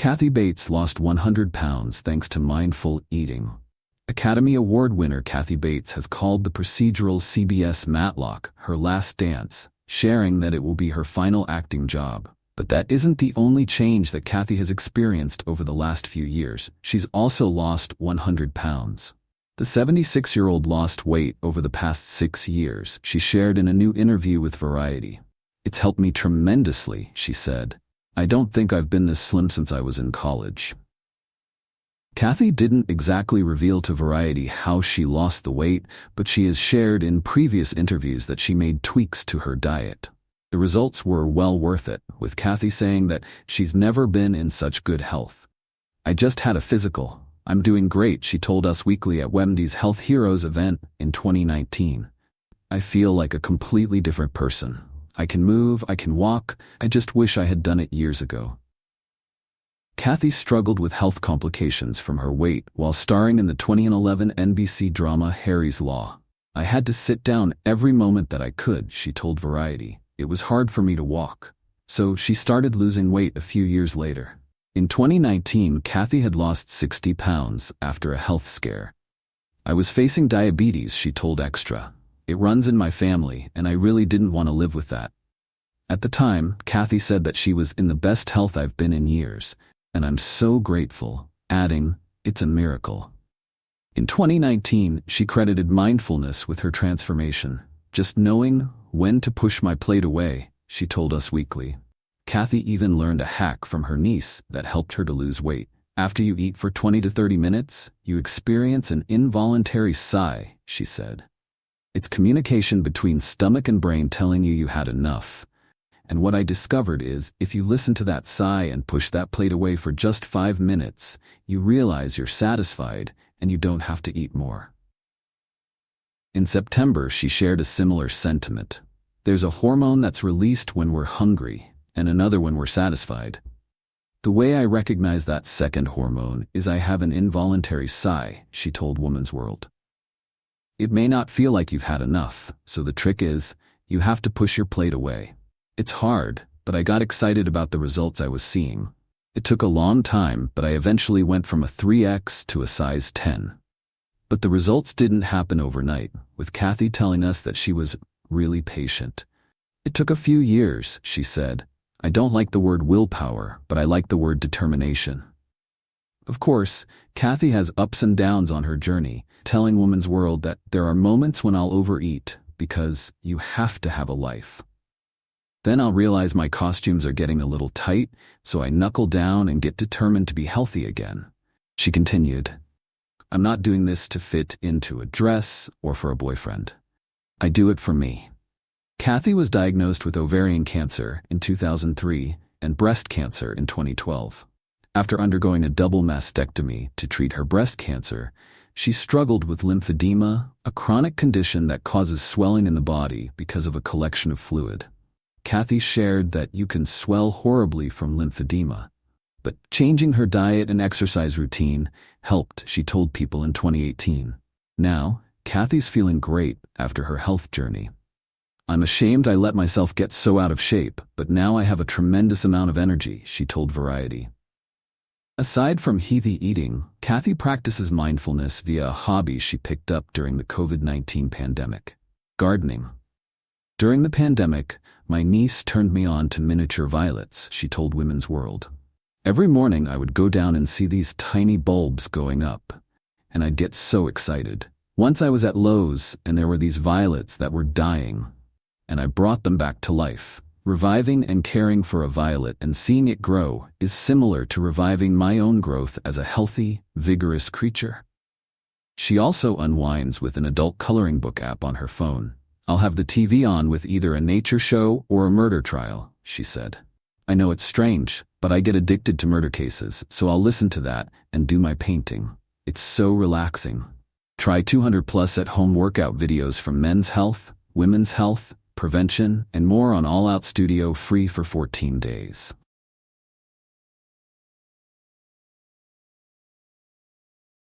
Kathy Bates lost 100 pounds thanks to mindful eating. Academy Award winner Kathy Bates has called the procedural CBS Matlock her last dance, sharing that it will be her final acting job. But that isn't the only change that Kathy has experienced over the last few years. She's also lost 100 pounds. The 76-year-old lost weight over the past 6 years, she shared in a new interview with Variety. "It's helped me tremendously," she said. "I don't think I've been this slim since I was in college." Kathy didn't exactly reveal to Variety how she lost the weight, but she has shared in previous interviews that she made tweaks to her diet. The results were well worth it, with Kathy saying that she's never been in such good health. "I just had a physical. I'm doing great," she told Us Weekly at Wendy's Health Heroes event in 2019. "I feel like a completely different person. I can move, I can walk. I just wish I had done it years ago." Kathy struggled with health complications from her weight while starring in the 2011 NBC drama Harry's Law. "I had to sit down every moment that I could," she told Variety. "It was hard for me to walk." So she started losing weight a few years later. In 2019, Kathy had lost 60 pounds after a health scare. "I was facing diabetes," she told Extra. "It runs in my family, and I really didn't want to live with that." At the time, Kathy said that she was in the best health I've been in years, and I'm so grateful, adding, "It's a miracle." In 2019, she credited mindfulness with her transformation. "Just knowing when to push my plate away," she told Us Weekly. Kathy even learned a hack from her niece that helped her to lose weight. "After you eat for 20 to 30 minutes, you experience an involuntary sigh," she said. "It's communication between stomach and brain telling you had enough. And what I discovered is, if you listen to that sigh and push that plate away for just 5 minutes, you realize you're satisfied and you don't have to eat more." In September, she shared a similar sentiment. "There's a hormone that's released when we're hungry, and another when we're satisfied. The way I recognize that second hormone is I have an involuntary sigh," she told Woman's World. "It may not feel like you've had enough, so the trick is, you have to push your plate away. It's hard, but I got excited about the results I was seeing. It took a long time, but I eventually went from a 3X to a size 10. But the results didn't happen overnight, with Kathy telling us that she was really patient. "It took a few years," she said. "I don't like the word willpower, but I like the word determination." Of course, Kathy has ups and downs on her journey, telling Woman's World that there are moments when I'll overeat because you have to have a life. "Then I'll realize my costumes are getting a little tight, so I knuckle down and get determined to be healthy again." She continued, "I'm not doing this to fit into a dress or for a boyfriend. I do it for me." Kathy was diagnosed with ovarian cancer in 2003 and breast cancer in 2012. After undergoing a double mastectomy to treat her breast cancer, she struggled with lymphedema, a chronic condition that causes swelling in the body because of a collection of fluid. Kathy shared that you can swell horribly from lymphedema, but changing her diet and exercise routine helped, she told People in 2018. Now, Kathy's feeling great after her health journey. "I'm ashamed I let myself get so out of shape, but now I have a tremendous amount of energy," she told Variety. Aside from healthy eating, Kathy practices mindfulness via a hobby she picked up during the COVID-19 pandemic: gardening. "During the pandemic, my niece turned me on to miniature violets," she told Women's World. "Every morning I would go down and see these tiny bulbs going up, and I'd get so excited. Once I was at Lowe's and there were these violets that were dying, and I brought them back to life. Reviving and caring for a violet and seeing it grow is similar to reviving my own growth as a healthy, vigorous creature." She also unwinds with an adult coloring book app on her phone. "I'll have the TV on with either a nature show or a murder trial," she said. "I know it's strange, but I get addicted to murder cases, so I'll listen to that and do my painting. It's so relaxing." Try 200+ at-home workout videos from Men's Health, Women's Health, Prevention, and more on All Out Studio free for 14 days.